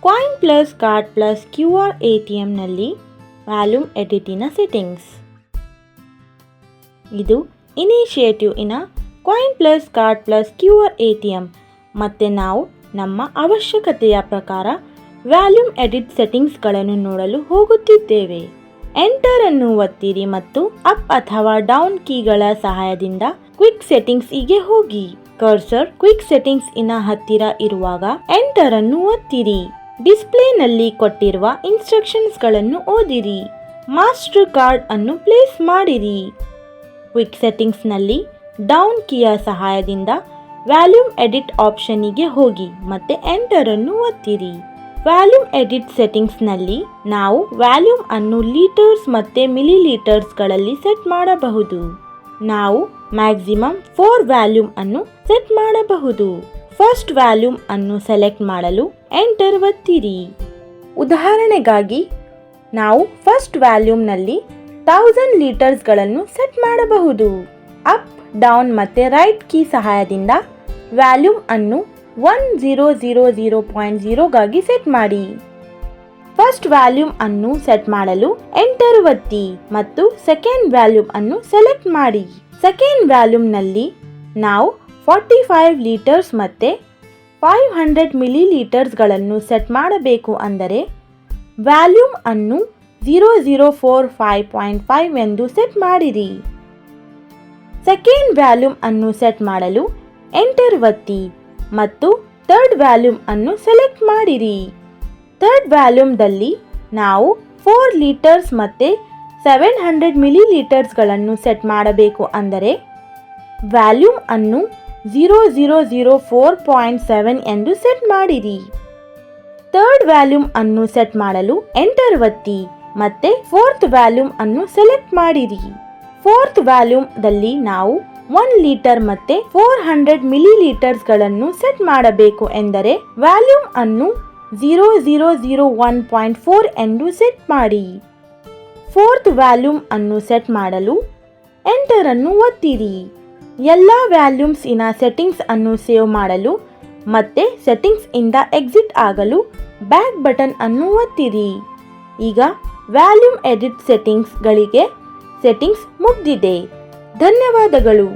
Coin plus card plus QR ATMನಲ್ಲಿ volume ಎಡಿಟಿನ settings. ಇದು ಇನಿಷಿಯೇಟಿವ್ ಇನ coin plus card plus QR ATM. ಮತ್ತು ನಾವು ನಮ್ಮ ಅವಶ್ಯಕತೆಯ ಪ್ರಕಾರ ವ್ಯಾಲ್ಯೂಮ್ ಎಡಿಟ್ ಸೆಟ್ಟಿಂಗ್ಸ್ಗಳನ್ನು ನೋಡಲು ಹೋಗುತ್ತಿದ್ದೇವೆ. ಎಂಟರ್ ಅನ್ನು ಒತ್ತಿರಿ ಮತ್ತು ಅಪ್ ಅಥವಾ ಡೌನ್ ಕೀಗಳ ಸಹಾಯದಿಂದ ಕ್ವಿಕ್ ಸೆಟ್ಟಿಂಗ್ಸ್ಗೆ ಹೋಗಿ. ಕರ್ಸರ್ ಕ್ವಿಕ್ ಸೆಟ್ಟಿಂಗ್ಸ್ ಇನ ಹತ್ತಿರ ಇರುವಾಗ ಎಂಟರ್ ಅನ್ನು ಒತ್ತಿರಿ. ಡಿಸ್ಪ್ಲೇನಲ್ಲಿ ಕೊಟ್ಟಿರುವ ಇನ್ಸ್ಟ್ರಕ್ಷನ್ಸ್ ಗಳನ್ನು ಓದಿರಿ. ಮಾಸ್ಟರ್ ಕಾರ್ಡ್ ಅನ್ನು ಪ್ಲೇಸ್ ಮಾಡಿರಿ. ಕ್ವಿಕ್ ಸೆಟ್ಟಿಂಗ್ಸ್ ನಲ್ಲಿ ಡೌನ್ ಕೀಯ ಸಹಾಯದಿಂದ ವ್ಯಾಲ್ಯೂಮ್ ಎಡಿಟ್ ಆಪ್ಷನ್ಗೆ ಹೋಗಿ ಮತ್ತೆ ಎಂಟರ್ ಅನ್ನು ಒತ್ತಿರಿ. ವ್ಯಾಲ್ಯೂಮ್ ಎಡಿಟ್ ಸೆಟ್ಟಿಂಗ್ಸ್ ನಲ್ಲಿ ನಾವು ವ್ಯಾಲ್ಯೂಮ್ ಅನ್ನು ಲೀಟರ್ಸ್ ಮತ್ತೆ ಮಿಲಿಲೀಟರ್ಸ್ ಗಳಲ್ಲಿ ಸೆಟ್ ಮಾಡಬಹುದು. ನಾವು ಮ್ಯಾಕ್ಸಿಮಮ್ 4 ವ್ಯಾಲ್ಯೂಮ್ ಅನ್ನು ಸೆಟ್ ಮಾಡಬಹುದು. ಫಸ್ಟ್ ವ್ಯಾಲ್ಯೂಮ್ ಅನ್ನು ಸೆಲೆಕ್ಟ್ ಮಾಡಲು ಎಂಟರ್ ಒತ್ತಿರಿ. ಉದಾಹರಣೆಗಾಗಿ ನಾವು ಫಸ್ಟ್ ವ್ಯಾಲ್ಯೂಮ್ ನಲ್ಲಿ 1000 ಲೀಟರ್ಸ್ ಗಳನ್ನು ಸೆಟ್ ಮಾಡಬಹುದು. ಅಪ್, ಡೌನ್ ಮತ್ತೆ ರೈಟ್ ಕೀ ಸಹಾಯದಿಂದ ವ್ಯಾಲ್ಯೂಮ್ ಅನ್ನು 1000.0 ಗಾಗಿ ಸೆಟ್ ಮಾಡಿ. ಫಸ್ಟ್ ವ್ಯಾಲ್ಯೂಮ್ ಅನ್ನು ಸೆಟ್ ಮಾಡಲು ಎಂಟರ್ ಒತ್ತಿ ಮತ್ತು ಸೆಕೆಂಡ್ ವ್ಯಾಲ್ಯೂಮ್ ಅನ್ನು ಸೆಲೆಕ್ಟ್ ಮಾಡಿ. ಸೆಕೆಂಡ್ ವ್ಯಾಲ್ಯೂಮ್ ನಲ್ಲಿ ನಾವು 45 ಲೀಟರ್ಸ್ ಮತ್ತೆ 500 ಮಿಲಿಲೀಟರ್ಸ್ ಗಳನ್ನು ಸೆಟ್ ಮಾಡಬೇಕು. ಅಂದರೆ ವ್ಯಾಲ್ಯೂಮ್ ಅನ್ನು 0045.5 ಎಂದು ಸೆಟ್ ಮಾಡಿರಿ. ಸೆಕೆಂಡ್ ವ್ಯಾಲ್ಯೂಮ್ ಅನ್ನು ಸೆಟ್ ಮಾಡಲು ಎಂಟರ್ ಒತ್ತಿ ಮತ್ತು ಥರ್ಡ್ ವ್ಯಾಲ್ಯೂಮ್ ಅನ್ನು ಸೆಲೆಕ್ಟ್ ಮಾಡಿರಿ. ಥರ್ಡ್ ವ್ಯಾಲ್ಯೂಮ್ದಲ್ಲಿ ನಾವು 4 ಲೀಟರ್ಸ್ ಮತ್ತೆ 700 ಮಿಲಿಲೀಟರ್ಸ್ ಗಳನ್ನು ಸೆಟ್ ಮಾಡಬೇಕು. ಅಂದರೆ ವ್ಯಾಲ್ಯೂಮ್ ಅನ್ನು 0004.7 ಎಂದು ಸೆಟ್ ಮಾಡಿರಿ. ಥರ್ಡ್ ವ್ಯಾಲ್ಯೂಮ್ ಅನ್ನು ಸೆಟ್ ಮಾಡಲು ಎಂಟರ್ ಒತ್ತಿ ಮತ್ತೆ ಫೋರ್ತ್ ವ್ಯಾಲ್ಯೂಮ್ ಅನ್ನು ಸೆಲೆಕ್ಟ್ ಮಾಡಿರಿ. ಫೋರ್ತ್ ವ್ಯಾಲ್ಯೂಮ್ ದಲ್ಲಿ ನಾವು 1 ಲೀಟರ್ ಮತ್ತೆ 400 ಮಿಲಿಲೀಟರ್ಸ್ ಗಳನ್ನು ಸೆಟ್ ಮಾಡಬೇಕು. ಎಂದರೆ ವ್ಯಾಲ್ಯೂಮ್ ಅನ್ನು 0001.4 ಎಂದು ಸೆಟ್ ಮಾಡಿ. ಫೋರ್ತ್ ವ್ಯಾಲ್ಯೂಮ್ ಅನ್ನು ಸೆಟ್ ಮಾಡಲು ಎಂಟರ್ ಅನ್ನು ಒತ್ತಿರಿ. ಎಲ್ಲ ವ್ಯಾಲ್ಯೂಮ್ಸ್ ಇನ ಸೆಟ್ಟಿಂಗ್ಸ್ ಅನ್ನು ಸೇವ್ ಮಾಡಲು ಮತ್ತೆ ಸೆಟ್ಟಿಂಗ್ಸ್ ಇಂದ ಎಕ್ಸಿಟ್ ಆಗಲು ಬ್ಯಾಕ್ ಬಟನ್ ಅನ್ನು ಒತ್ತಿರಿ. ಈಗ ವ್ಯಾಲ್ಯೂಮ್ ಎಡಿಟ್ ಸೆಟ್ಟಿಂಗ್ಸ್ ಗಳಿಗೆ ಸೆಟ್ಟಿಂಗ್ಸ್ ಮುಗಿದಿದೆ. ಧನ್ಯವಾದಗಳು.